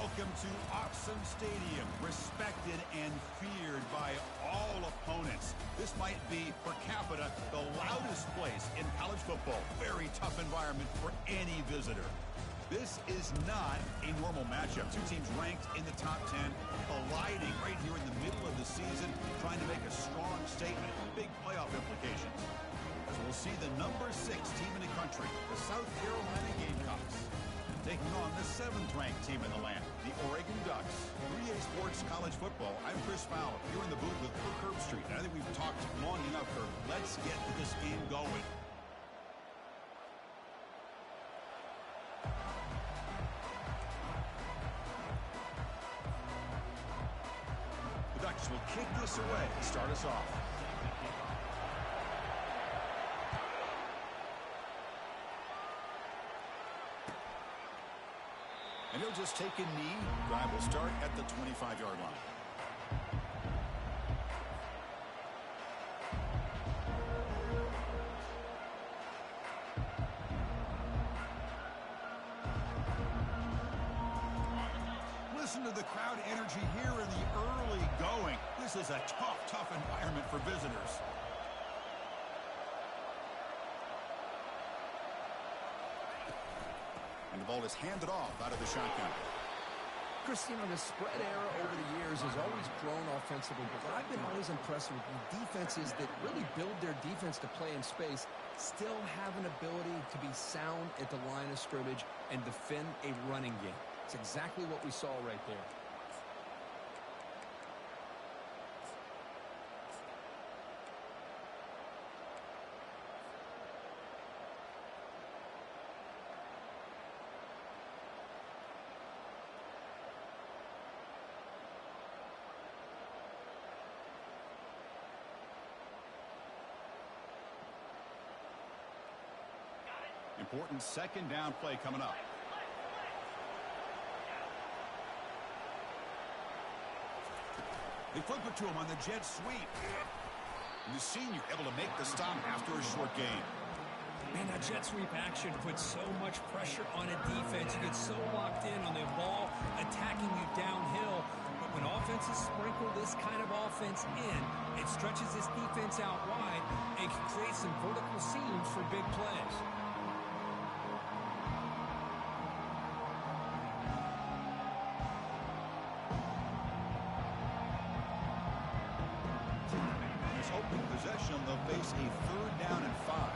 Welcome to Awesome Stadium, respected and feared by all opponents. This might be, per capita, the loudest place in college football. Very tough environment for any visitor. This is not a normal matchup. Two teams ranked in the top 10, colliding right here in the middle of the season, trying to make a strong statement, big playoff implications. As we'll see the number 6 team in the country, the South Carolina Gamecocks, taking on the 7th-ranked team in the land, the Oregon Ducks. 3A Sports College Football. I'm Chris Fowler, here in the booth with Kirk Herbstreit. And I think we've talked long enough, Kirk. Let's get this game going. The Ducks will kick this away to start us off. And he'll just take a knee. Drive will start at the 25-yard line. Listen to the crowd energy here in the early going. This is a tough environment for visitors. And the ball is handed off out of the shotgun. Chris, you know, the spread era over the years has always grown offensively, but what I've been always impressed with the defenses that really build their defense to play in space still have an ability to be sound at the line of scrimmage and defend a running game. It's exactly what we saw right there. Important second down play coming up. They flip it to him on the jet sweep. And the senior able to make the stop after a short gain. Man, that jet sweep action puts so much pressure on a defense. You get so locked in on the ball attacking you downhill. But when offenses sprinkle this kind of offense in, it stretches this defense out wide and can create some vertical seams for big plays. Possession, they'll face a 3rd down and 5.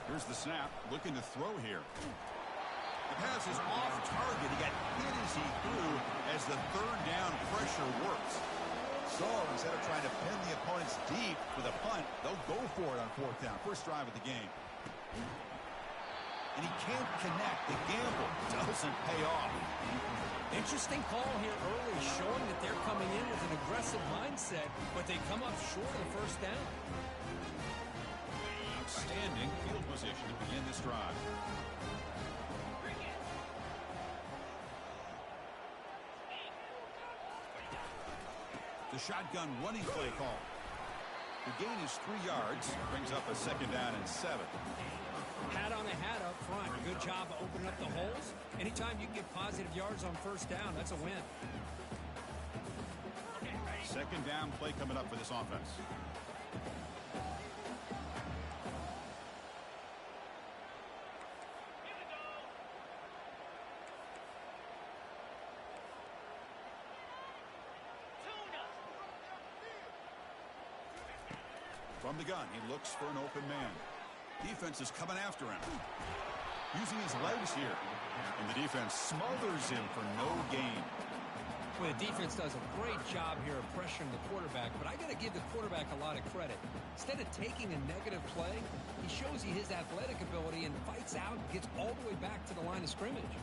Here's the snap, looking to throw here. The pass is off target. He got hit as he threw as the 3rd down pressure works. So instead of trying to pin the opponents deep with a punt, they'll go for it on 4th down. First drive of the game. And he can't connect. The gamble doesn't pay off. Interesting call here early, showing that they're coming in with an aggressive mindset, but they come up short of the first down. Outstanding field position to begin this drive. The shotgun running play call. The gain is 3 yards, brings up a 2nd down and 7. Hat on a hat up front. Good job of opening up the holes. Anytime you can get positive yards on first down, that's a win. 2nd down play coming up for this offense. From the gun, he looks for an open man. Defense is coming after him. Using his legs here. And the defense smothers him for no gain. Well, the defense does a great job here of pressuring the quarterback, but I got to give the quarterback a lot of credit. Instead of taking a negative play, he shows you his athletic ability and fights out and gets all the way back to the line of scrimmage.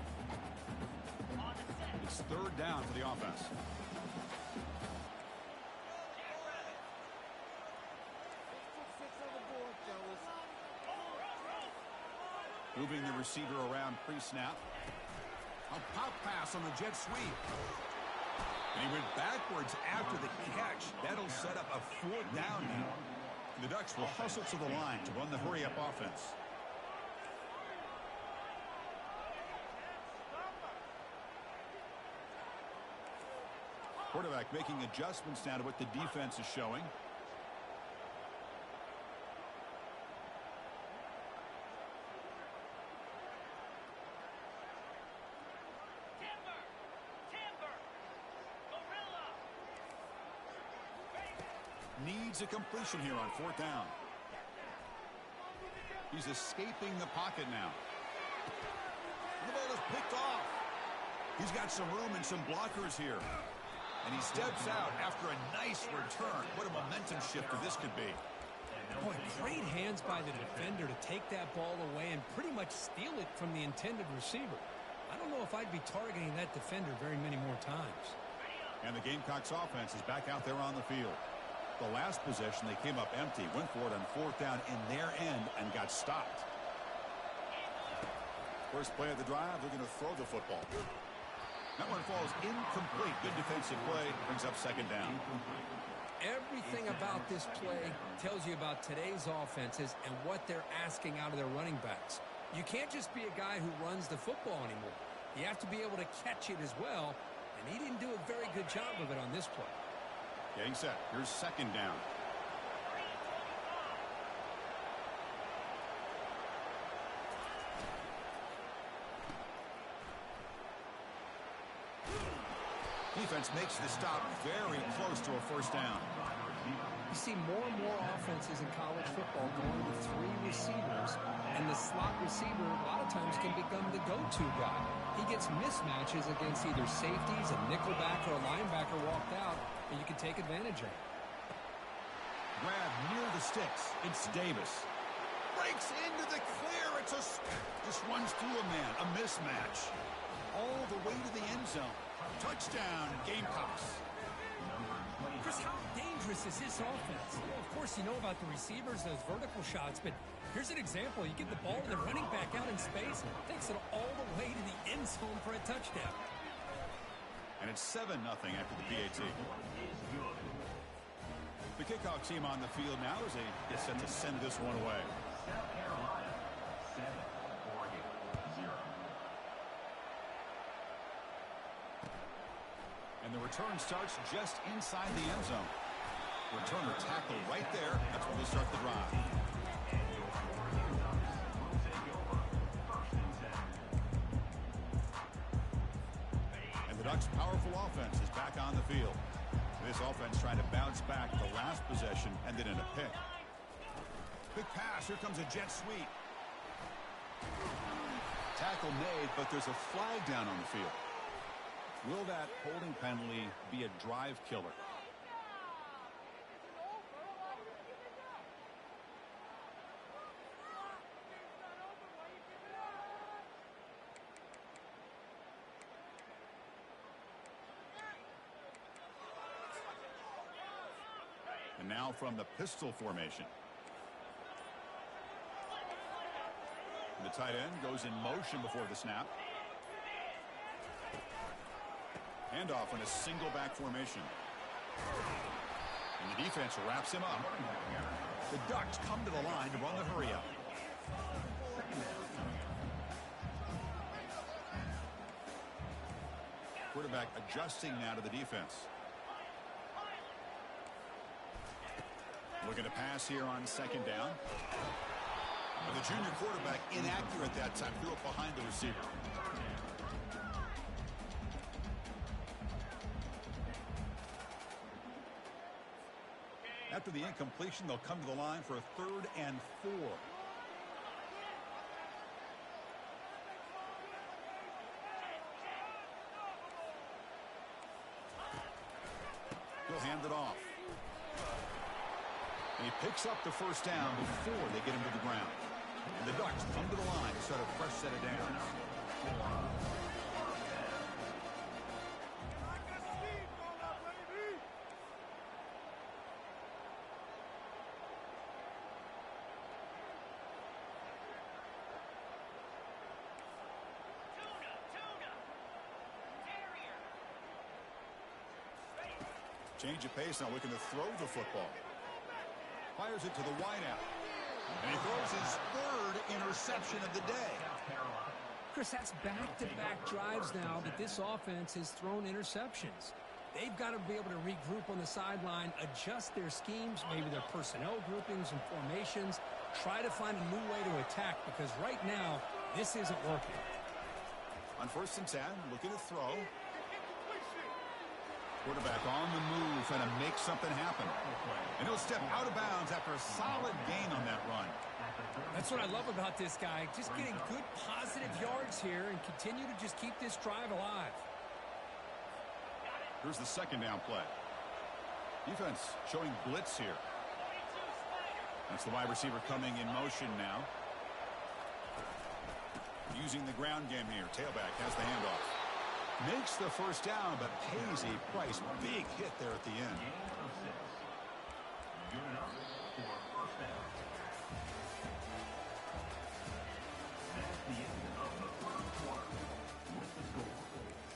It's 3rd down for the offense. Moving the receiver around pre-snap. A pop pass on the jet sweep. And he went backwards after the catch. That'll set up a 4th down now. The Ducks will hustle to the line to run the hurry-up offense. Quarterback making adjustments now to what the defense is showing. Needs a completion here on 4th down. He's escaping the pocket now. The ball is picked off. He's got some room and some blockers here. And he steps out after a nice return. What a momentum shifter this could be. Boy, great hands by the defender to take that ball away and pretty much steal it from the intended receiver. I don't know if I'd be targeting that defender very many more times. And the Gamecocks offense is back out there on the field. The last possession, they came up empty, went for it on 4th down in their end, and got stopped. First play of the drive, they're going to throw the football. That one falls incomplete. Good defensive play, brings up 2nd down. Everything about this play tells you about today's offenses and what they're asking out of their running backs. You can't just be a guy who runs the football anymore. You have to be able to catch it as well, and he didn't do a very good job of it on this play. Getting set. Here's 2nd down. Defense makes the stop very close to a 1st down. You see more and more offenses in college football going with 3 receivers, and the slot receiver a lot of times can become the go-to guy. He gets mismatches against either safeties, a nickelback, or a linebacker walked out, and you can take advantage of it. Grab near the sticks. It's Davis. Breaks into the clear. Just runs through a man. A mismatch. All the way to the end zone. Touchdown, Gamecocks. Chris, how dangerous is this offense? Well, of course, you know about the receivers, those vertical shots, but here's an example. You get the ball to the running back out in space, takes it all the way to the end zone for a touchdown. And it's 7-0 after the PAT. The kickoff team on the field now as they get set to send this one away. And the return starts just inside the end zone. Returner tackle right there. That's where they start the drive. And the Ducks' powerful offense is back on the field. This offense trying to bounce back the last possession and then in a pick. Big pass. Here comes a jet sweep. Tackle made, but there's a flag down on the field. Will that holding penalty be a drive killer? And now from the pistol formation. The tight end goes in motion before the snap. Handoff in a single back formation. And the defense wraps him up. The Ducks come to the line to run the hurry up. Quarterback adjusting now to the defense. Looking to pass here on 2nd down. And the junior quarterback inaccurate that time. Threw it behind the receiver. After the incompletion, they'll come to the line for a 3rd and 4. He'll hand it off. And he picks up the 1st down before they get him to the ground. And the Ducks come to the line to start a fresh set of downs. Change of pace now, looking to throw the football. Fires it to the wideout. And he throws his 3rd interception of the day. Chris, that's back-to-back drives now that this offense has thrown interceptions. They've got to be able to regroup on the sideline, adjust their schemes, maybe their personnel groupings and formations, try to find a new way to attack because right now, this isn't working. On 1st and 10, looking to throw. Quarterback on the move, trying to make something happen. And he'll step out of bounds after a solid gain on that run. That's what I love about this guy. Just getting good positive yards here and continue to just keep this drive alive. Here's the 2nd down play. Defense showing blitz here. That's the wide receiver coming in motion now. Using the ground game here. Tailback has the handoff. Makes the 1st down, but pays a price. Big hit there at the end.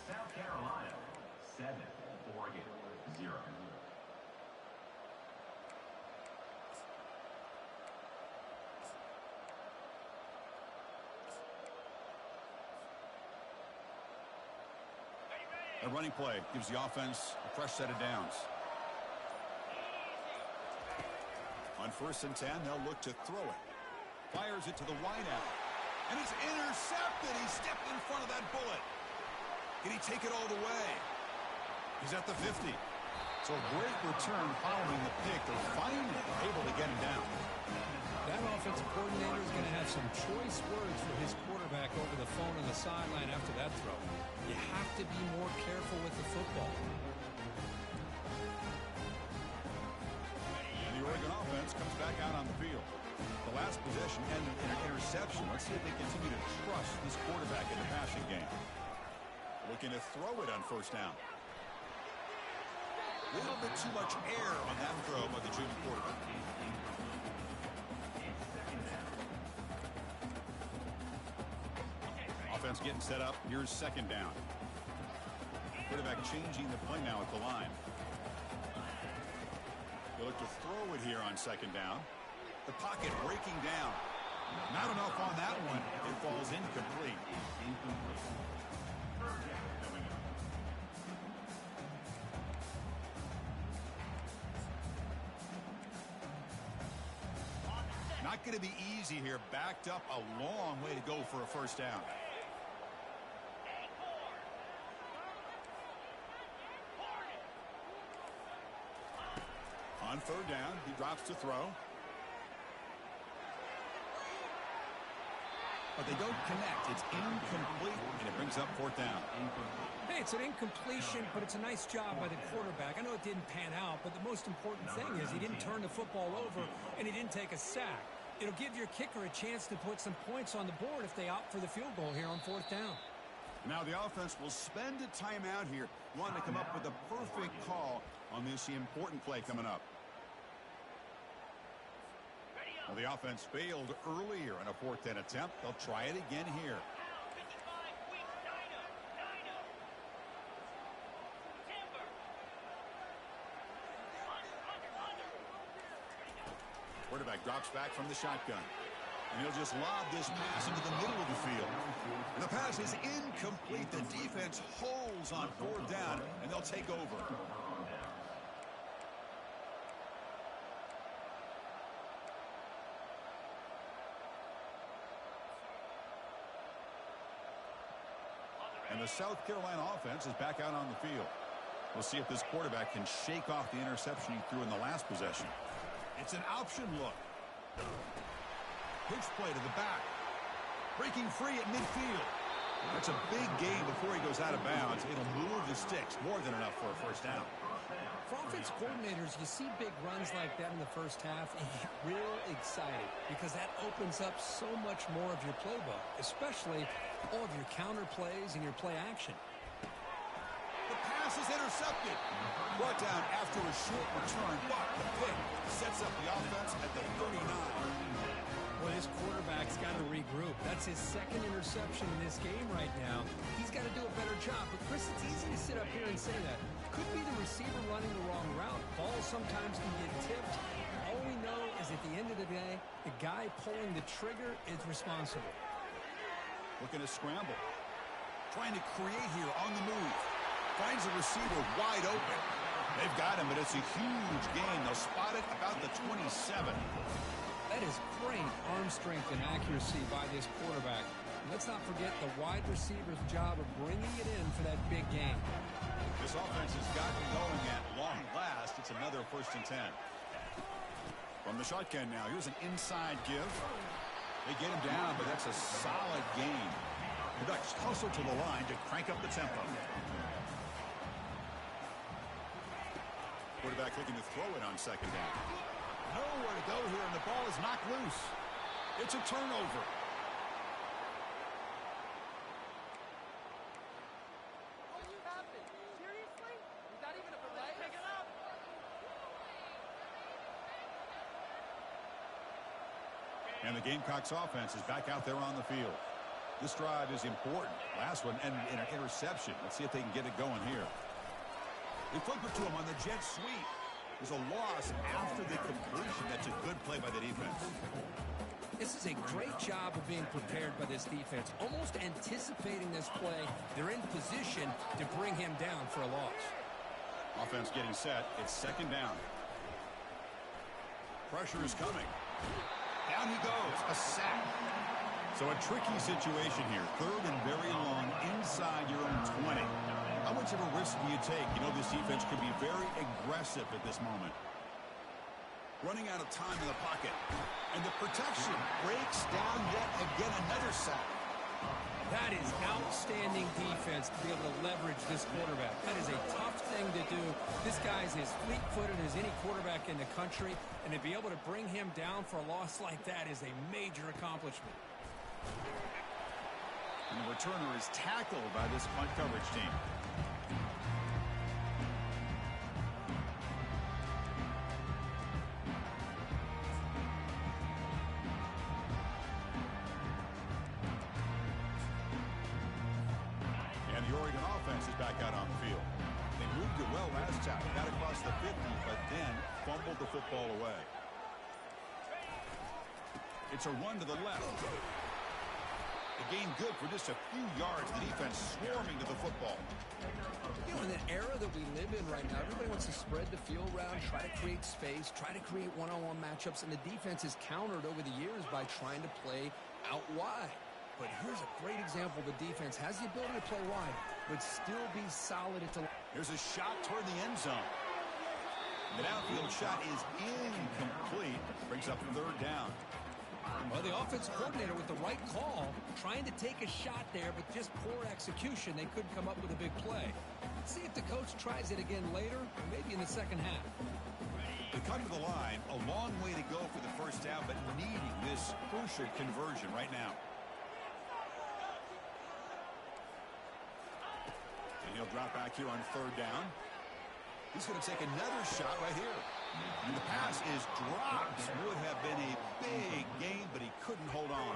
South Carolina, 7, Oregon, 0. A running play gives the offense a fresh set of downs. On 1st and 10, they'll look to throw it. Fires it to the wideout. And it's intercepted. He stepped in front of that bullet. Can he take it all the way? He's at the 50. So a great return following the pick. They're finally able to get him down. That offensive coordinator is going to have some choice words for his quarterback over the phone on the sideline after that throw. You have to be more careful with the football. And the Oregon offense comes back out on the field. The last possession ended in an interception. Let's see if they continue to trust this quarterback in the passing game. Looking to throw it on 1st down. A little bit too much air on that throw by the junior quarterback. Offense getting set up. Here's 2nd down. Quarterback changing the play now at the line. They look to throw it here on 2nd down. The pocket breaking down. Not enough on that one. It falls incomplete. Not going to be easy here. Backed up a long way to go for a 1st down. On 3rd down, he drops to throw. But they don't connect. It's incomplete, and it brings up 4th down. Hey, it's an incompletion, but it's a nice job by the quarterback. I know it didn't pan out, but the most important thing is he didn't turn the football over, and he didn't take a sack. It'll give your kicker a chance to put some points on the board if they opt for the field goal here on 4th down. Now the offense will spend a timeout here, wanting to come up with a perfect call on this important play coming up. Well, the offense failed earlier in a 4th down attempt. They'll try it again here. Quarterback drops back from the shotgun. And he'll just lob this pass into the middle of the field. And the pass is incomplete. The defense holds on 4th down, and they'll take over. And the South Carolina offense is back out on the field. We'll see if this quarterback can shake off the interception he threw in the last possession. It's an option look. Pitch play to the back. Breaking free at midfield. That's a big gain before he goes out of bounds. It'll move the sticks. More than enough for a 1st down. For offense coordinators, you see big runs like that in the 1st half and you get real excited because that opens up so much more of your playbook, especially all of your counter plays and your play action. The pass is intercepted. Brought down after a short return, but the pick sets up the offense at the 39. Well, his quarterback's got to regroup. That's his 2nd interception in this game right now. He's got to do a better job. But, Chris, it's easy to sit up here and say that. Could be the receiver running the wrong route. Balls sometimes can get tipped. All we know is at the end of the day, the guy pulling the trigger is responsible. Looking to scramble. Trying to create here on the move. finds the receiver wide open. They've got him, but it's a huge gain. They'll spot it about the 27. That is great arm strength and accuracy by this quarterback. Let's not forget the wide receiver's job of bringing it in for that big game. This offense has gotten going at long last. It's another 1st and 10. From the shotgun now, here's an inside give. They get him down, but that's a solid gain. The Ducks hustle to the line to crank up the tempo. Quarterback looking to throw it on 2nd down. Nowhere to go here, and the ball is knocked loose. It's a turnover. And the Gamecocks offense is back out there on the field. This drive is important. Last one, and an interception. Let's see if they can get it going here. They flip it to him on the jet sweep. There's a loss after the completion. That's a good play by the defense. This is a great job of being prepared by this defense. Almost anticipating this play. They're in position to bring him down for a loss. Offense getting set. It's 2nd down. Pressure is coming. Down he goes. A sack. So a tricky situation here. 3rd and very long inside your own 20. How much of a risk do you take? You know, this defense could be very aggressive at this moment. Running out of time in the pocket. And the protection breaks down yet again. Another sack. That is outstanding defense to be able to leverage this quarterback. That is a tough thing to do. This guy is as fleet-footed as any quarterback in the country, and to be able to bring him down for a loss like that is a major accomplishment. And the returner is tackled by this punt coverage team. And the Oregon offense is back out on the field. They moved it well last time. Got across the 50, but then fumbled the football away. It's a run to the left. The game good for just a few yards. The defense swarming to the football. You know, in the era that we live in right now, everybody wants to spread the field around, try to create space, try to create one-on-one matchups, and the defense has countered over the years by trying to play out wide. But here's a great example. The defense has the ability to play wide, but still be solid at the line. Here's a shot toward the end zone. The downfield shot is incomplete. Brings up 3rd down. Well, the offense coordinator with the right call, trying to take a shot there, but just poor execution. They couldn't come up with a big play. Let's see if the coach tries it again later, or maybe in the 2nd half. They come to the line, a long way to go for the 1st down, but needing this crucial conversion right now. And he'll drop back here on 3rd down. He's going to take another shot right here. And the pass is dropped. Would have been a big gain, but he couldn't hold on.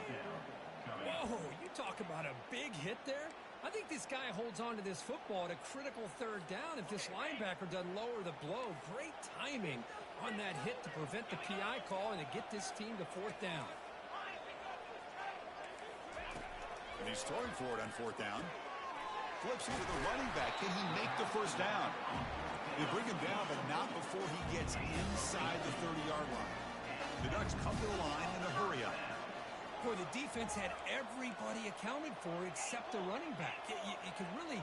Whoa, you talk about a big hit there. I think this guy holds on to this football at a critical 3rd down. If this linebacker doesn't lower the blow, great timing on that hit to prevent the PI call and to get this team to 4th down. And he's throwing for it on 4th down. Flips it to the running back. Can he make the 1st down? They bring him down, but not before he gets inside the 30-yard line. The Ducks come to the line in a hurry-up. Boy, the defense had everybody accounted for except the running back. You can really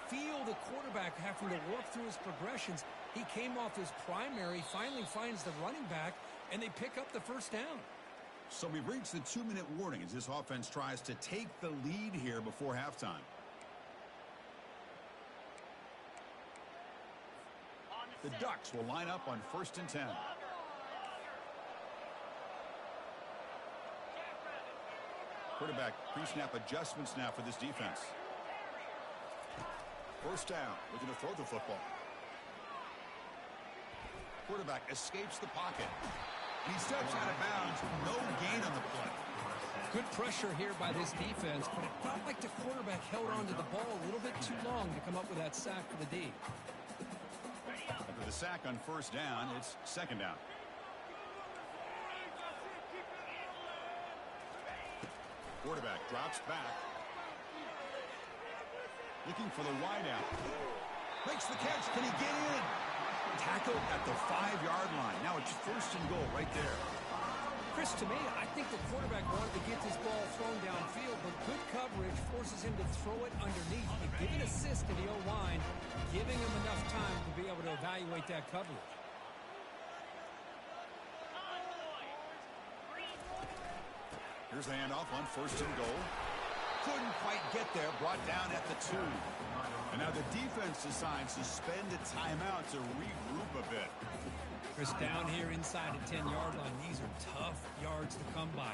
feel the quarterback having to work through his progressions. He came off his primary, finally finds the running back, and they pick up the 1st down. So we've reached the 2-minute warning as this offense tries to take the lead here before halftime. The Ducks will line up on 1st and 10. Quarterback pre-snap adjustments now for this defense. 1st down, looking to throw the football. Quarterback escapes the pocket. And he steps out of bounds. No gain on the play. Good pressure here by this defense, but it felt like the quarterback held on to the ball a little bit too long to come up with that sack for the D. After the sack on 1st down, it's 2nd down. Quarterback drops back. Looking for the wideout. Makes the catch. Can he get in? Tackle at the 5-yard line. Now it's 1st and goal right there. Chris, to me, I think the quarterback wanted to get this ball thrown downfield, but good coverage forces him to throw it underneath. You give an assist to the O-line, giving him enough time to be able to evaluate that coverage. Here's the handoff on 1st and goal. Couldn't quite get there. Brought down at the 2. And now the defense decides to spend a timeout to regroup a bit. Chris, down here inside the 10-yard line, these are tough yards to come by.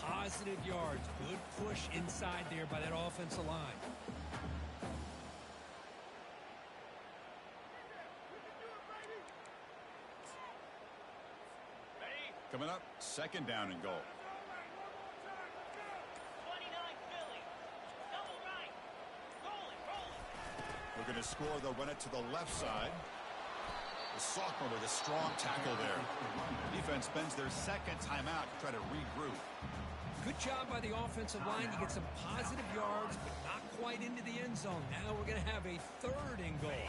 Positive yards. Good push inside there by that offensive line. Coming up, 2nd down and goal. We're going to score. They'll run it to the left side. The sophomore with a strong tackle there. Defense spends their 2nd timeout to try to regroup. Good job by the offensive line. You get some positive yards, but not quite into the end zone. Now we're going to have a 3rd and goal.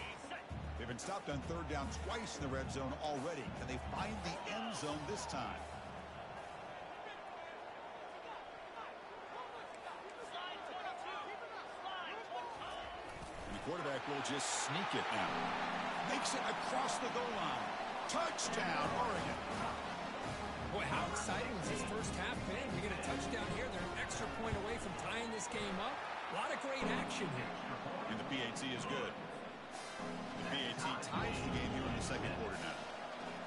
They've been stopped on 3rd down twice in the red zone already. Can they find the end zone this time? Quarterback will just sneak it now. Makes it across the goal line. Touchdown, Oregon. Boy, how exciting was this first half been? You get a touchdown here. They're an extra point away from tying this game up. A lot of great action here. And the PAT is good. The PAT ties the game here in the 2nd quarter now.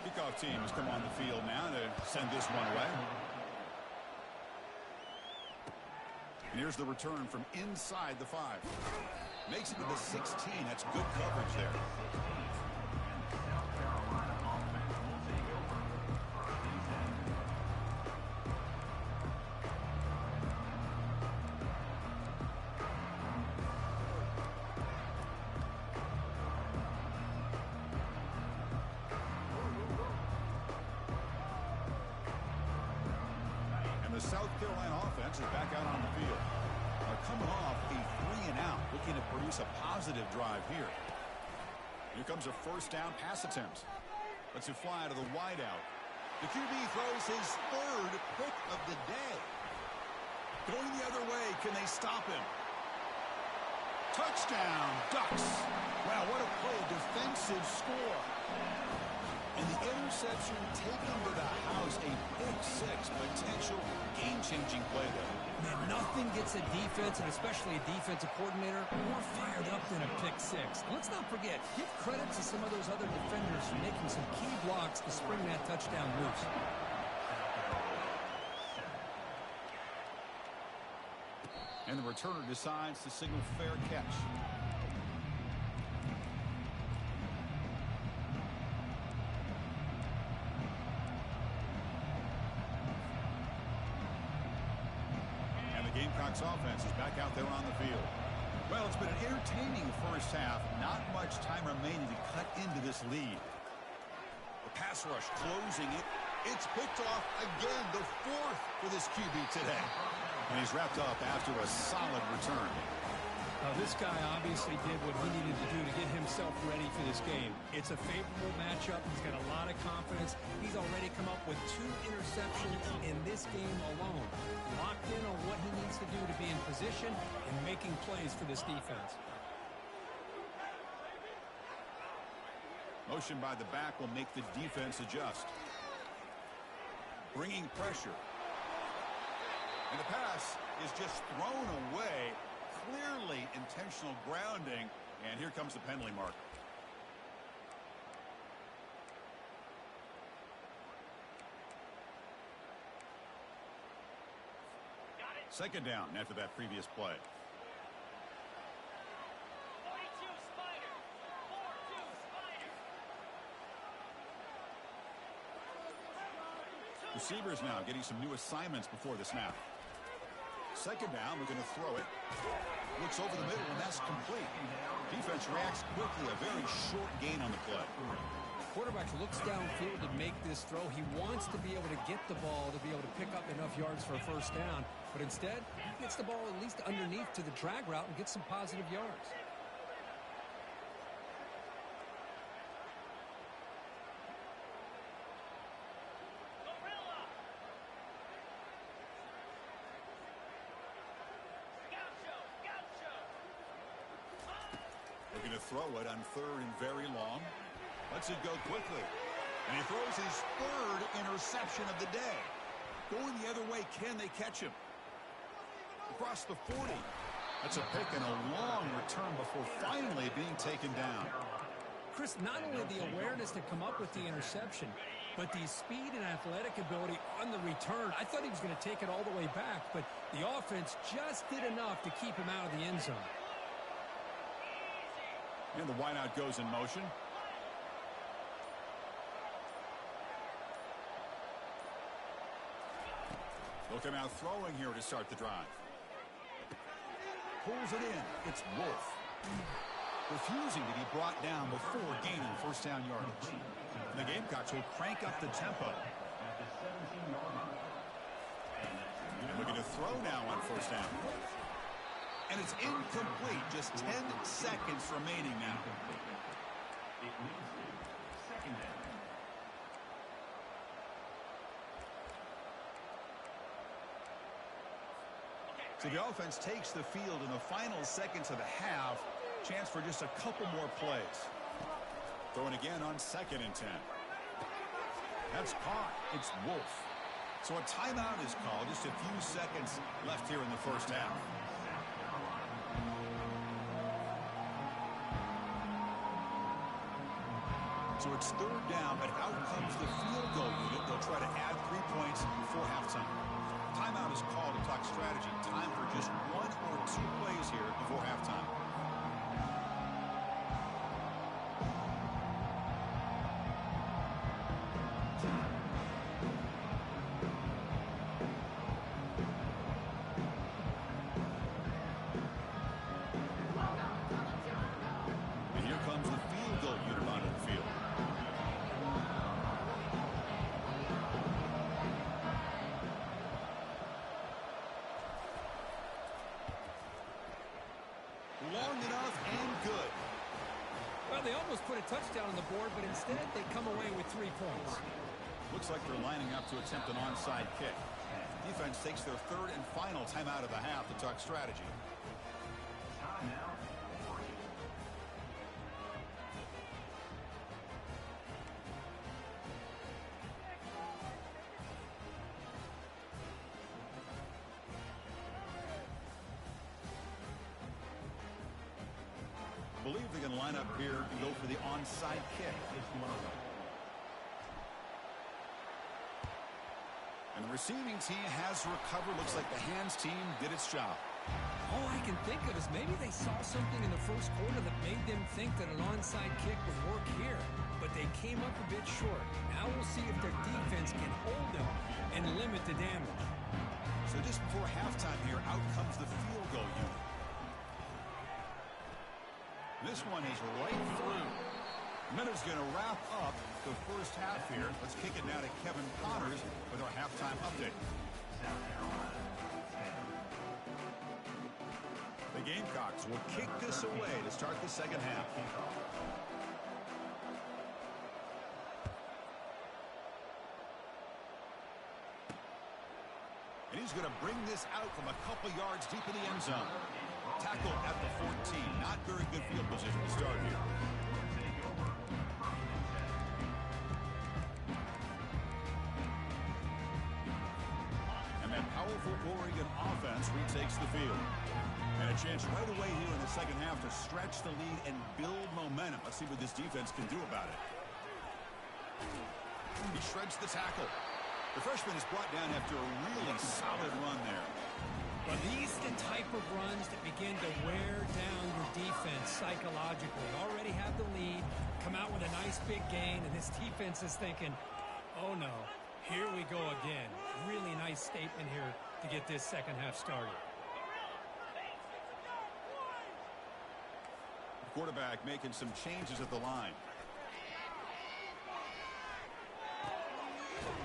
Kickoff team has come on the field now to send this one away. And here's the return from inside the 5. Makes it to the 16. That's good coverage there. And the South Carolina offense is back out on the field. Coming off a 3-and-out, looking to produce a positive drive here. Here comes a 1st down pass attempt. Lets it fly to the wideout. The QB throws his 3rd pick of the day. Going the other way, can they stop him? Touchdown, Ducks. Wow, what a play, a defensive score. And the interception taken to the house, a pick-6, potential game-changing play there. Man, nothing gets a defense, and especially a defensive coordinator, more fired up than a pick-6. Let's not forget, give credit to some of those other defenders for making some key blocks to spring that touchdown loose. And the returner decides to signal fair catch. Gamecocks offense is back out there on the field. Well, it's been an entertaining first half. Not much time remaining to cut into this lead. The pass rush closing it. It's picked off again, the 4th for this QB today. And he's wrapped up after a solid return. Now, this guy obviously did what he needed to do to get himself ready for this game. It's a favorable matchup. He's got a lot of confidence. He's already come up with 2 interceptions in this game alone. Locked in on what he needs to do to be in position and making plays for this defense. Motion by the back will make the defense adjust. Bringing pressure. And the pass is just thrown away. Clearly intentional grounding, and here comes the penalty mark. Second down after that previous play. 42 Spider. 4-2 Spider. Receivers now getting some new assignments before the snap. Second down, we're going to throw it. Looks over the middle, and that's complete. Defense reacts quickly. A very short gain on the play. Quarterback looks downfield to make this throw. He wants to be able to get the ball to be able to pick up enough yards for a first down. But instead, he gets the ball at least underneath to the drag route and gets some positive yards. Looking to throw it on 3rd and very long. Lets it go quickly. And he throws his 3rd interception of the day. Going the other way, can they catch him? Across the 40. That's a pick and a long return before finally being taken down. Chris, not only the awareness to come up with the interception, but the speed and athletic ability on the return. I thought he was going to take it all the way back, but the offense just did enough to keep him out of the end zone. And the wideout goes in motion. They'll come out throwing here to start the drive. Pulls it in. It's Wolf. Refusing to be brought down before gaining first down yardage. And the Gamecocks will crank up the tempo. And looking to throw now on first down. And it's incomplete. Just 10 seconds remaining now. It leads to second down. So the offense takes the field in the final seconds of the half. Chance for just a couple more plays. Throwing again on 2nd and 10. That's caught. It's Wolf. So a timeout is called. Just a few seconds left here in the first half. So it's 3rd down, but out comes the field goal unit. They'll try to add 3 points before halftime. Timeout is called to talk strategy. Time for just 1 or 2 plays here before halftime. And here comes the field goal unit onto the field. Long enough and good. Well, they almost put a touchdown on the board, but instead they come away with 3 points. Looks like they're lining up to attempt an onside kick. Defense takes their 3rd and final timeout of the half to talk strategy. Timeout. Believe they can line up here and go for the onside kick. And the receiving team has recovered. Looks like the hands team did its job. All I can think of is maybe they saw something in the first quarter that made them think that an onside kick would work here. But they came up a bit short. Now we'll see if their defense can hold them and limit the damage. So just before halftime here, out comes the field goal unit. This one is right through. And that is going to wrap up the first half here. Let's kick it now to Kevin Connors with our halftime update. The Gamecocks will kick this away to start the second half. And he's going to bring this out from a couple yards deep in the end zone. Tackle at the 14. Not very good field position to start here. And that powerful Oregon offense retakes the field. And a chance right away here in the second half to stretch the lead and build momentum. Let's see what this defense can do about it. He shreds the tackle. The freshman is brought down after a really solid run there. Well, these are the type of runs that begin to wear down your defense psychologically. Already have the lead, come out with a nice big gain, and this defense is thinking, oh no, here we go again. Really nice statement here to get this second half started. The quarterback making some changes at the line.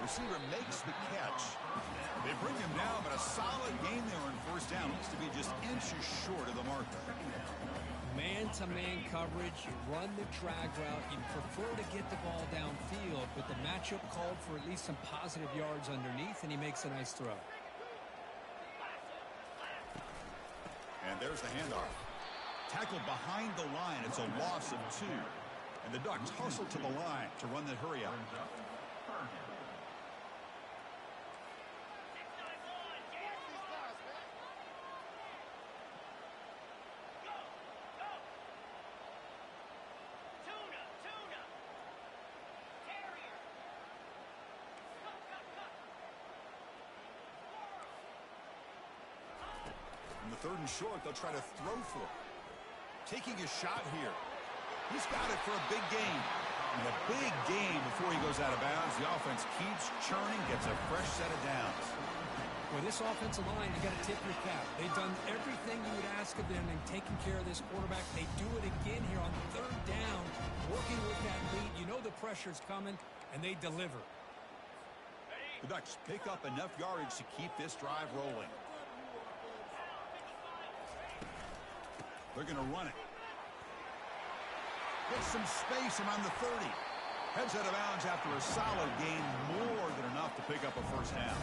Receiver makes the catch. They bring him down, but a solid gain there on first down. Looks to be just inches short of the marker. Man-to-man coverage, you run the drag route, you prefer to get the ball downfield, but the matchup called for at least some positive yards underneath, and he makes a nice throw. And there's the handoff. Tackled behind the line. It's a loss of 2. And the Ducks hustle to the line to run the hurry up. On the 3rd and short, they'll try to throw for it. Taking a shot here. He's got it for a big gain. And a big gain before he goes out of bounds. The offense keeps churning, gets a fresh set of downs. Well, this offensive line, you got to tip your cap. They've done everything you would ask of them in taking care of this quarterback. They do it again here on 3rd down, working with that lead. You know the pressure's coming, and they deliver. The Ducks pick up enough yardage to keep this drive rolling. They're going to run it. Gets some space around the 30. Heads out of bounds after a solid gain, more than enough to pick up a 1st down.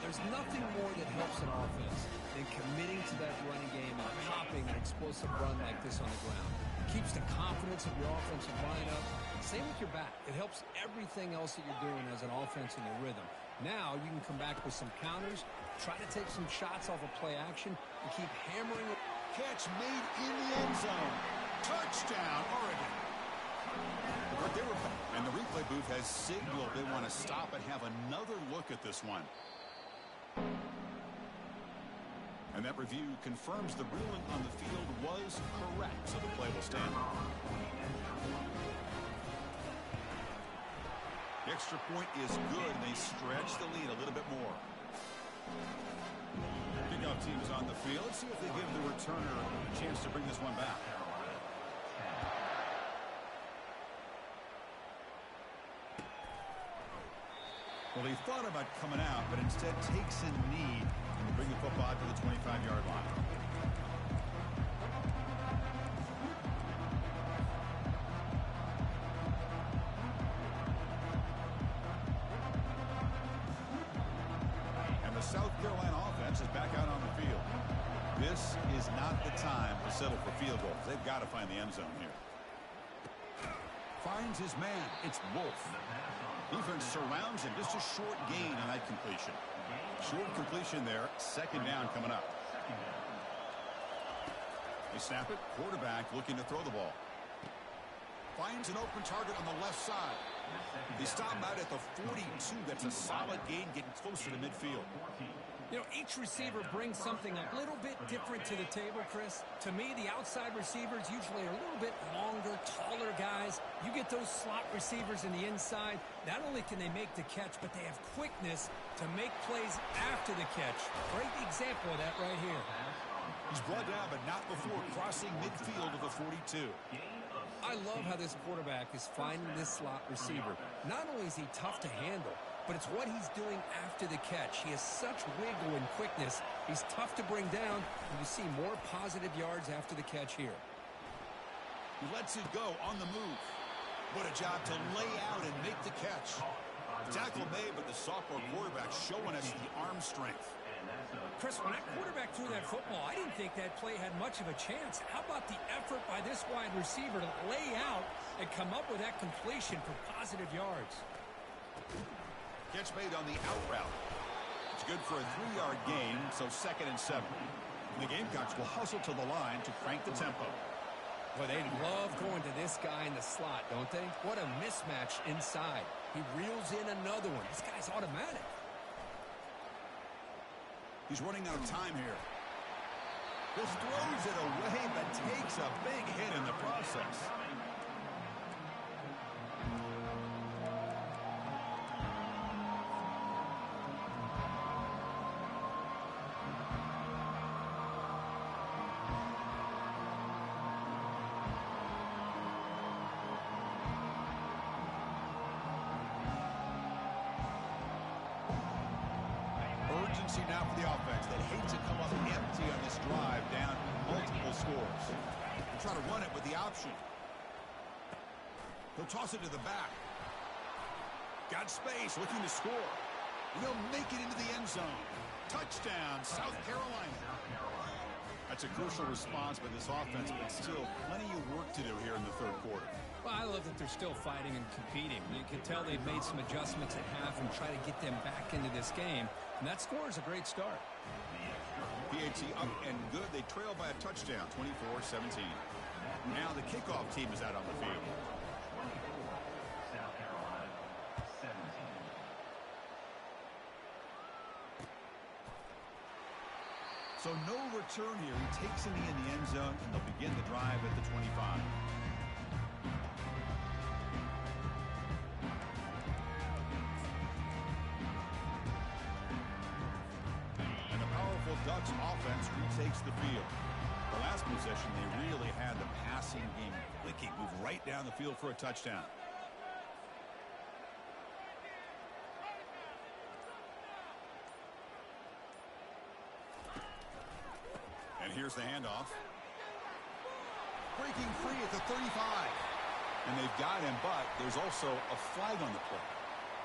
There's nothing more that helps an offense than committing to that running game and popping an explosive run like this on the ground. It keeps the confidence of your offensive line up. Same with your back. It helps everything else that you're doing as an offense in your rhythm. Now you can come back with some counters, try to take some shots off of play action, and keep hammering it. Catch made in the end zone. Touchdown, Oregon. And the replay booth has signaled they want to stop and have another look at this one. And that review confirms the ruling on the field was correct, so the play will stand. The extra point is good, and they stretch the lead a little bit more. Kickoff team is on the field. Let's see if they give the returner a chance to bring this one back. Well, he thought about coming out, but instead takes a knee to bring the football to the 25-yard line. And the South Carolina offense is back out on the field. This is not the time to settle for field goals. They've got to find the end zone here. Finds his man. It's Wolf. Defense surrounds him. Just a short gain on that completion. Short completion there. 2nd down coming up. They snap it. Quarterback looking to throw the ball. Finds an open target on the left side. They stop him out at the 42. That's a solid gain, getting closer to midfield. You know, each receiver brings something a little bit different to the table, Chris. To me, the outside receivers usually are a little bit longer, taller guys. You get those slot receivers in the inside, not only can they make the catch, but they have quickness to make plays after the catch. Great example of that right here. He's brought down, but not before crossing midfield of the 42. I love how this quarterback is finding this slot receiver. Not only is he tough to handle, but it's what he's doing after the catch. He has such wiggle and quickness. He's tough to bring down, and you see more positive yards after the catch here. He lets it go on the move. What a job to lay out and make the catch. The tackle made, but the sophomore quarterback showing us the arm strength. Chris, when that quarterback threw that football, I didn't think that play had much of a chance. How about the effort by this wide receiver to lay out and come up with that completion for positive yards? Catch made on the out route. It's good for a 3-yard gain, so 2nd and 7. The Gamecocks will hustle to the line to crank the tempo. Well, they love going to this guy in the slot, don't they? What a mismatch inside. He reels in another one. This guy's automatic. He's running out of time here. Just throws it away, but takes a big hit in the process. Urgency now for the offense that hates to come up empty on this drive, down multiple scores. They'll try to run it with the option. He'll toss it to the back. Got space, looking to score. And he'll make it into the end zone. Touchdown, South Carolina. That's a crucial response by this offense, but still plenty of work to do here in the third quarter. Well, I love that they're still fighting and competing. You can tell they've made some adjustments at half and try to get them back into this game. And that score is a great start. PAT up and good. They trail by a touchdown, 24-17. Now the kickoff team is out on the field. South Carolina, 17. So no return here. He takes it in the end zone, and they'll begin the drive at the 25. And the powerful Ducks offense retakes the field. The last possession, they really had the passing game clicking. Move right down the field for a touchdown. And here's the handoff. Breaking free at the 35. And they've got him, but there's also a flag on the play.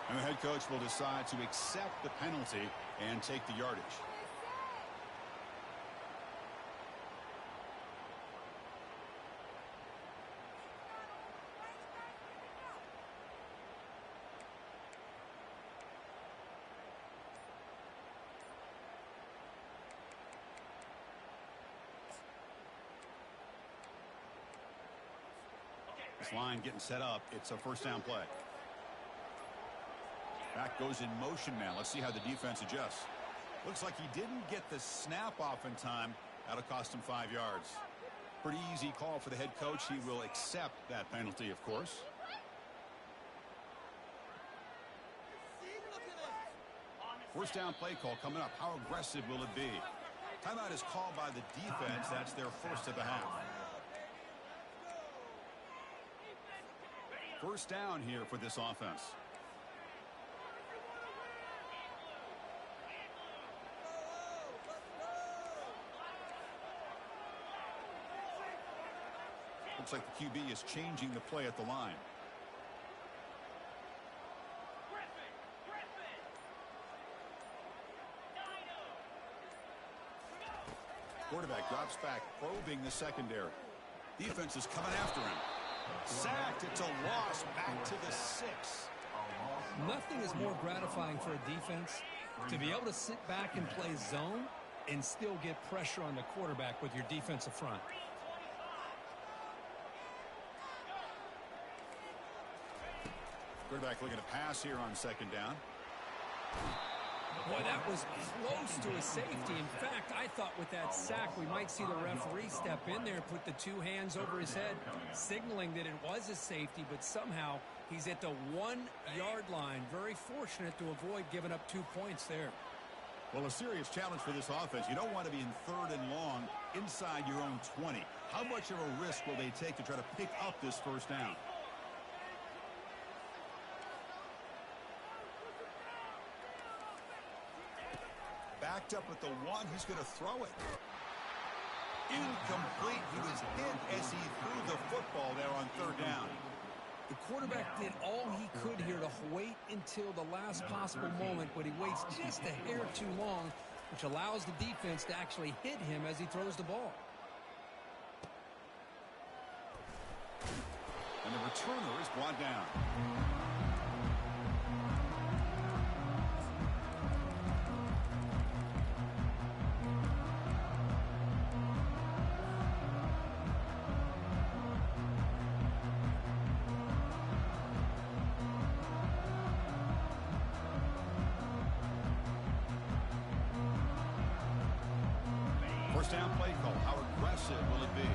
And the head coach will decide to accept the penalty and take the yardage. This line getting set up. It's a first down play. Back goes in motion now. Let's see how the defense adjusts. Looks like he didn't get the snap off in time. That'll cost him 5 yards. Pretty easy call for the head coach. He will accept that penalty, of course. First down play call coming up. How aggressive will it be? Timeout is called by the defense. That's their first of the half. First down here for this offense. Looks like the QB is changing the play at the line. Quarterback drops back, probing the secondary. Defense is coming after him. Sacked. It's a loss. Back to the 6. Nothing is more gratifying for a defense to be able to sit back and play zone and still get pressure on the quarterback with your defensive front. Quarterback looking to pass here on second down. Boy, that was close to a safety. In fact, I thought with that sack we might see the referee step in there, put the 2 hands over his head, signaling that it was a safety, but somehow he's at the 1-yard line. Very fortunate to avoid giving up 2 points there. Well, a serious challenge for this offense. You don't want to be in 3rd and long inside your own 20. How much of a risk will they take to try to pick up this first down? Backed up at the 1. He's going to throw it. Incomplete. He was hit as he threw the football there on 3rd down. The quarterback did all he could here to wait until the last possible moment, but he waits just a hair too long, which allows the defense to actually hit him as he throws the ball. And the returner is brought down. First down play call. How aggressive will it be?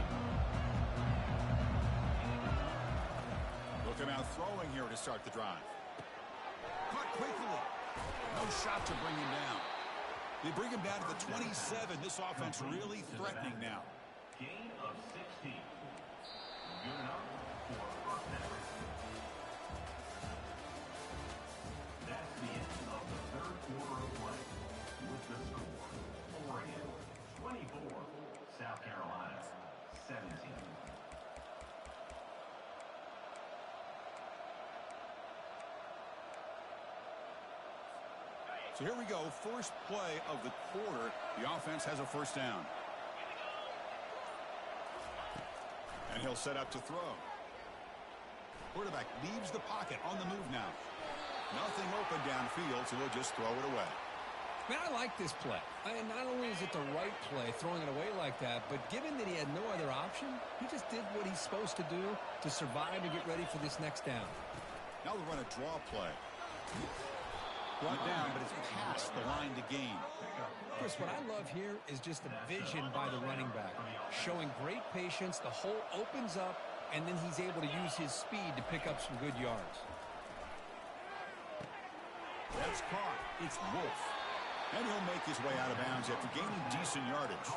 Looking out throwing here to start the drive. Caught quickly. No shot to bring him down. They bring him down to the 27. This offense really threatening now. Gain of 16. Good enough for a first down. That's the end of the 3rd quarter of play. With the score, Oregon 24, South Carolina 17. So here we go. First play of the quarter. The offense has a first down. And he'll set up to throw. Quarterback leaves the pocket on the move now. Nothing open downfield, so he'll just throw it away. Man, I like this play. Not only is it the right play, throwing it away like that, but given that he had no other option, he just did what he's supposed to do to survive and get ready for this next down. Now they'll run a draw play. Brought down, but it's past the line to gain. Chris, what I love here is just the vision by the running back. Showing great patience, the hole opens up, and then he's able to use his speed to pick up some good yards. That's caught. It's Wolf. And he'll make his way out of bounds after gaining decent yardage.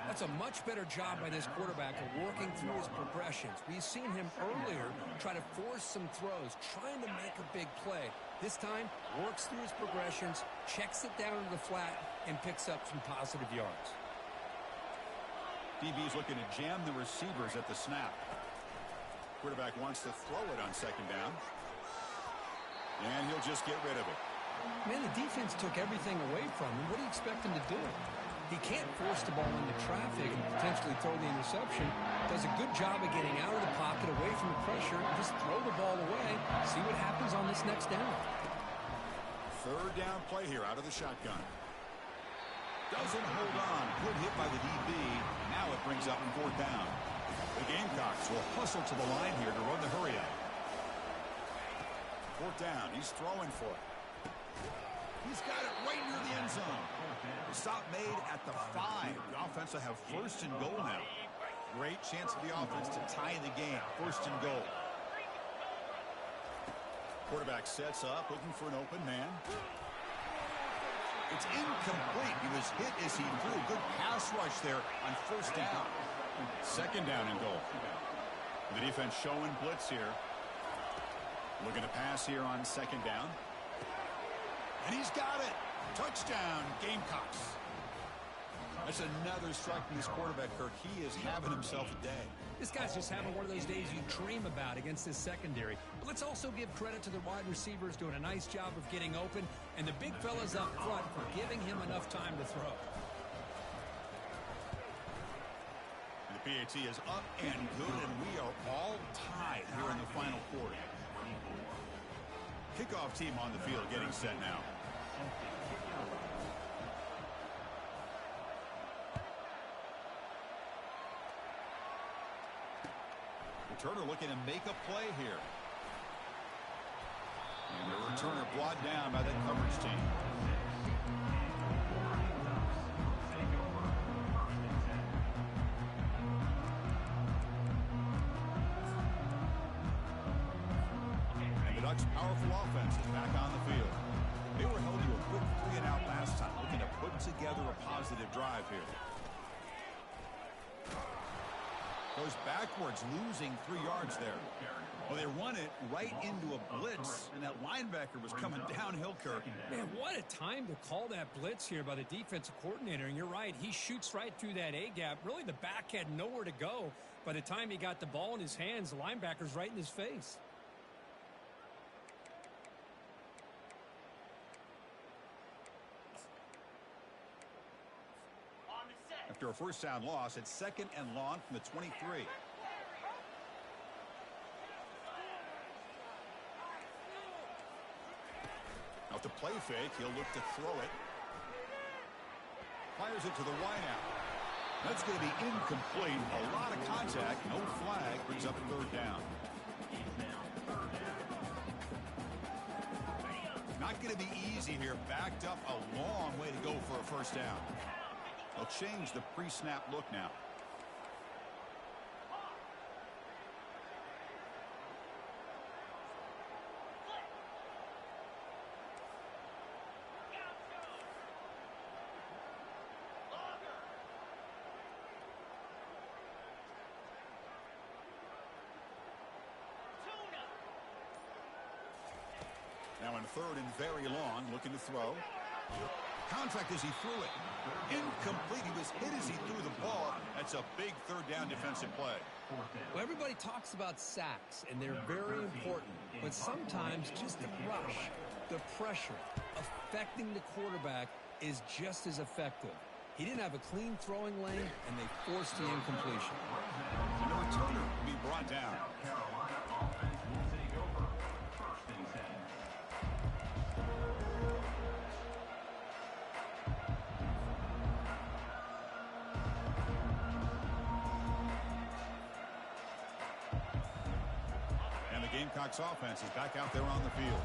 That's a much better job by this quarterback of working through his progressions. We've seen him earlier try to force some throws, trying to make a big play. This time, works through his progressions, checks it down to the flat, and picks up some positive yards. DB's looking to jam the receivers at the snap. Quarterback wants to throw it on second down. And he'll just get rid of it. Man, the defense took everything away from him. What do you expect him to do? He can't force the ball into traffic and potentially throw the interception. Does a good job of getting out of the pocket, away from the pressure, and just throw the ball away. See what happens on this next down. Third down play here out of the shotgun. Doesn't hold on. Good hit by the DB. Now it brings up fourth down. The Gamecocks will hustle to the line here to run the hurry up. Fourth down. He's throwing for it. He's got it right near the end zone. The stop made at the 5. The offense will have first and goal now. Great chance for the offense to tie the game. First and goal. Quarterback sets up, looking for an open man. It's incomplete. He was hit as he threw. Good pass rush there on first down. Second down and goal. The defense showing blitz here. Looking to pass here on second down. And he's got it. Touchdown, Gamecocks. That's another strike from this quarterback, Kirk. He is having himself a day. This guy's just having one of those days you dream about against this secondary. But let's also give credit to the wide receivers doing a nice job of getting open, and the big fellas up front for giving him enough time to throw. The PAT is up and good, and we are all tied here in the final quarter. Kickoff team on the field getting set now. Returner looking to make a play here. And the returner brought down by that coverage team. And the Ducks' powerful offense is back on the field. They were held to a quick 3-and-out last time, looking to put together a positive drive here. Goes backwards, losing 3 yards there. Well, they run it right into a blitz, and that linebacker was coming downhill, Kirk. Man, what a time to call that blitz here by the defensive coordinator. And you're right, he shoots right through that A-gap. Really, the back had nowhere to go. By the time he got the ball in his hands, the linebacker's right in his face. After a first down loss, it's second and long from the 23. Now to play fake, he'll look to throw it. Fires it to the wideout. That's going to be incomplete. A lot of contact, no flag, brings up third down. Not going to be easy here. Backed up a long way to go for a first down. They'll change the pre-snap look now. Now in third and very long, looking to throw. Contact as he threw it. Incomplete. He was hit as he threw the ball. That's a big third down defensive play. Well, everybody talks about sacks, and they're very important. But sometimes just the rush, the pressure, affecting the quarterback is just as effective. He didn't have a clean throwing lane, and they forced the incompletion. Number returner will be brought down. South Carolina offense will take over. First and 10. And the Gamecocks offense is back out there on the field.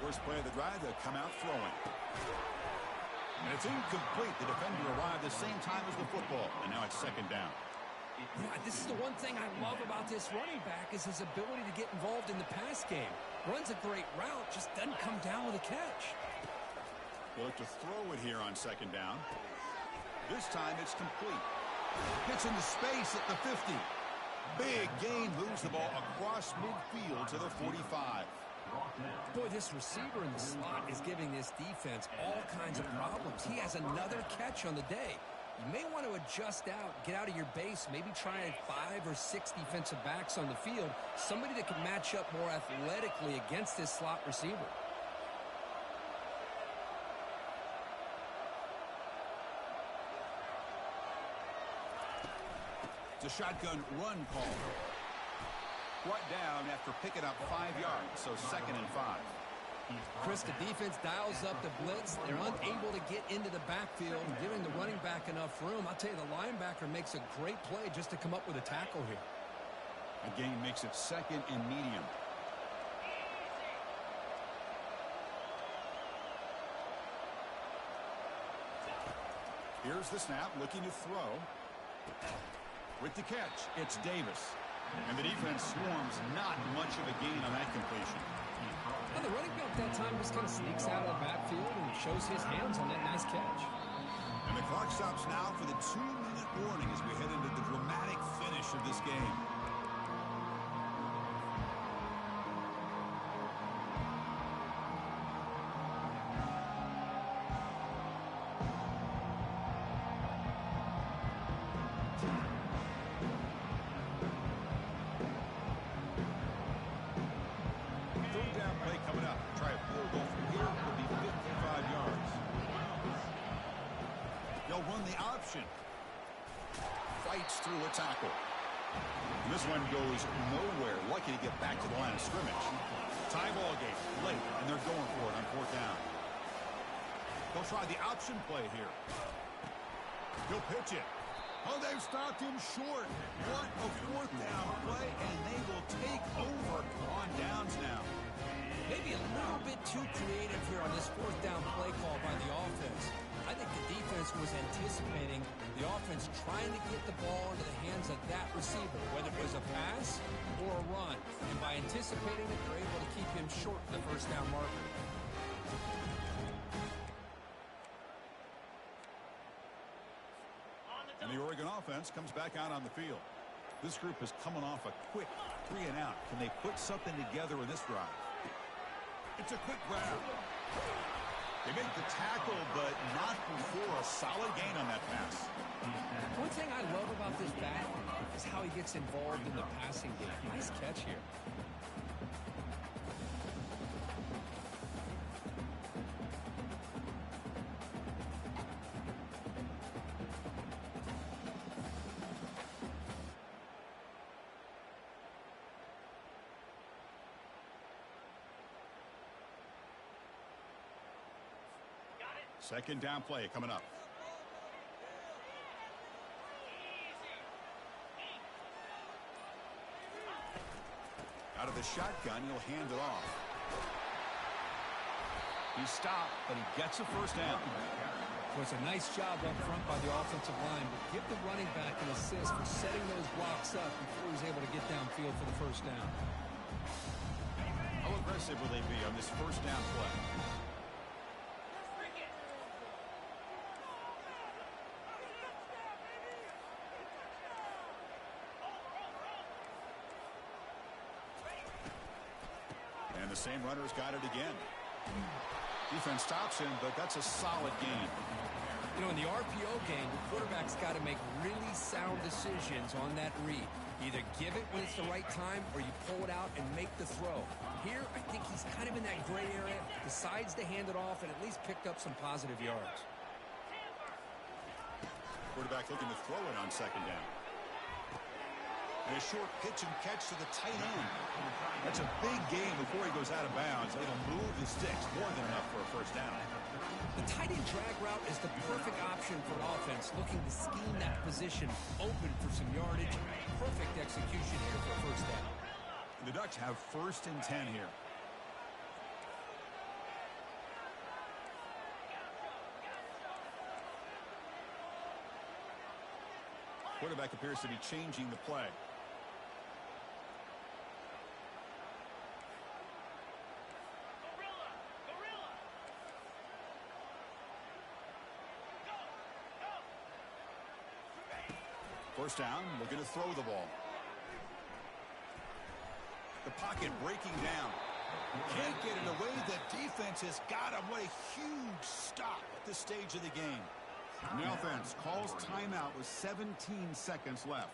First play of the drive, they'll come out throwing. And it's incomplete. The defender arrived the same time as the football. And now it's second down. Yeah, this is the one thing I love about this running back is his ability to get involved in the pass game. Runs a great route, just doesn't come down with a catch. They'll look to throw it here on second down. This time it's complete. Gets into space at the 50. Big gain, moves the ball across midfield to the 45. Boy, this receiver in the slot is giving this defense all kinds of problems. He has another catch on the day. You may want to adjust out, get out of your base, maybe try 5 or 6 defensive backs on the field, somebody that can match up more athletically against this slot receiver. It's a shotgun run call. Brought down after picking up 5 yards, so second and 5. Chris, the defense dials up the blitz. They're unable to get into the backfield, giving the running back enough room. I'll tell you, the linebacker makes a great play just to come up with a tackle here. A gain makes it second and medium. Here's the snap, looking to throw. With the catch, it's Davis. And the defense swarms, not much of a gain on that completion. Well, the running back that time just kind of sneaks out of the backfield and shows his hands on that nice catch. And the clock stops now for the 2-minute warning as we head into the dramatic finish of this game. Fights through a tackle. And this one goes nowhere. Lucky to get back to the line of scrimmage. Tie ball game late, and they're going for it on 4th down. They'll try the option play here. He'll pitch it. Oh, they've stopped him short. What a 4th down play, and they will take over on downs now. Maybe a little bit too creative here on this 4th down play call by the offense. I think the defense was anticipating the offense trying to get the ball into the hands of that receiver, whether it was a pass or a run. And by anticipating it, they're able to keep him short of the 1st down marker. And the Oregon offense comes back out on the field. This group is coming off a quick 3 and out. Can they put something together in this drive? It's a quick grab. They make the tackle, but not before a solid gain on that pass. One thing I love about this back is how he gets involved in the passing game. Nice catch here. Second down play coming up. Out of the shotgun, he'll hand it off. He stopped, but he gets a 1st down. It was a nice job up front by the offensive line, but give the running back an assist for setting those blocks up before he was able to get downfield for the 1st down. How aggressive will they be on this 1st down play? And the same runner's got it again. Defense stops him, but that's a solid gain. You know, in the RPO game, the quarterback's got to make really sound decisions on that read. Either give it when it's the right time or you pull it out and make the throw. Here, I think he's kind of in that gray area, decides to hand it off and at least picked up some positive yards. Quarterback looking to throw it on second down. And a short pitch and catch to the tight end. That's a big gain before he goes out of bounds. It'll move the sticks more than enough for a first down. The tight end drag route is the perfect option for an offense looking to scheme that position open for some yardage. Perfect execution here for a first down. The Ducks have 1st and 10 here. Quarterback appears to be changing the play. First down, looking to throw the ball. The pocket breaking down. Can't get it away. The defense has got him. What a huge stop at this stage of the game. The offense calls timeout with 17 seconds left.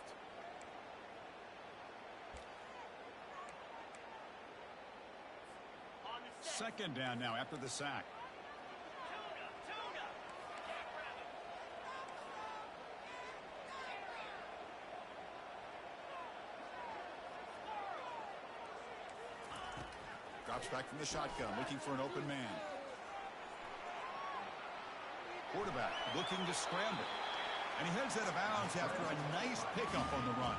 Second down now after the sack. Drops back from the shotgun, looking for an open man. Quarterback looking to scramble. And he heads out of bounds after a nice pickup on the run.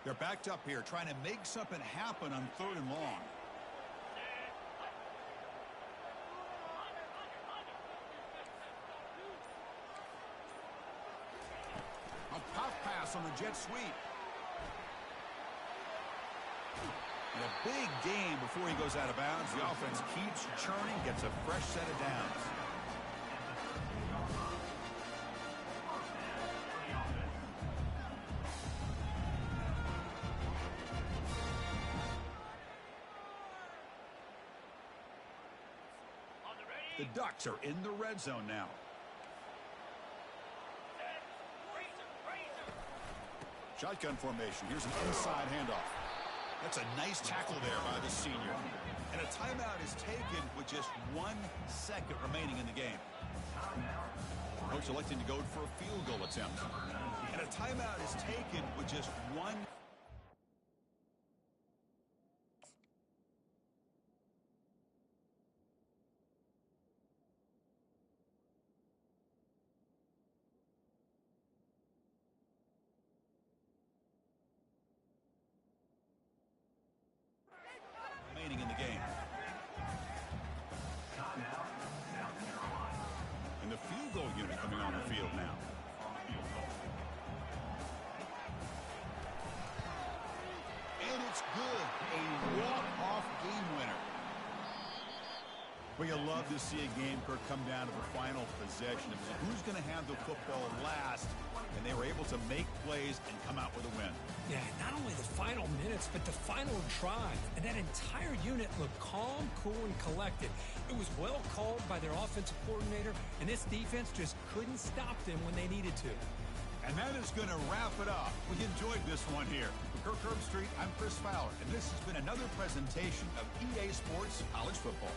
They're backed up here, trying to make something happen on 3rd and long. A pop pass on the jet sweep. And a big gain before he goes out of bounds. The offense keeps churning, gets a fresh set of downs. The Ducks are in the red zone now. Shotgun formation. Here's an inside handoff. That's a nice tackle there by the senior. And a timeout is taken with just 1 second remaining in the game. Coach electing to go for a field goal attempt. And a timeout is taken with just 1. Remaining in the game. And the field goal unit coming on the field now. And it's good. A walk-off game winner. Well, you love to see a game, Kirk, come down to the final possession. It was who's going to have the football last, and they were able to make plays and come out with a win. Yeah, not only the final minutes, but the final drive. And that entire unit looked calm, cool, and collected. It was well called by their offensive coordinator, and this defense just couldn't stop them when they needed to. And that is going to wrap it up. We enjoyed this one here. For Kirk Herbstreit, I'm Chris Fowler, and this has been another presentation of EA Sports College Football.